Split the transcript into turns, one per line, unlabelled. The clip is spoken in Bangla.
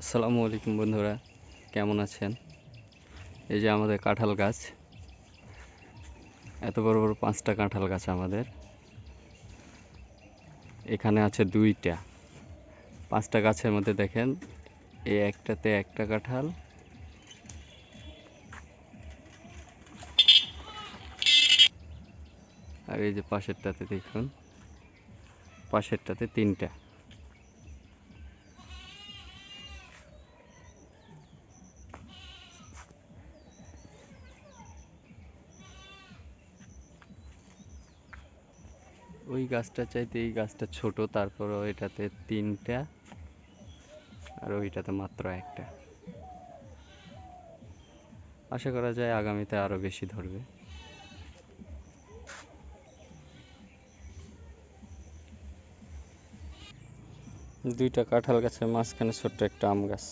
আসসালামু আলাইকুম বন্ধুরা, কেমন আছেন? এই যে আমাদের কাঁঠাল গাছ, এত বড় বড় 5টা কাঁঠাল গাছ আমাদের। এখানে আছে 2টা। 5টা গাছের মধ্যে দেখেন, এই একটাতে একটা কাঁঠাল, আর এই যে পাশেরটাতে দেখুন, পাশেরটাতে 3টা। ওই গাছটা চাইতে এই গাছটা ছোট, তারপরও এটাতে 3টা, আর ওইটাতে মাত্র একটা। আশা করা যায় আগামীতে আরো বেশি ধরবে। 2টা কাঁঠাল গাছের মাঝখানে ছোট্ট একটা আম গাছ।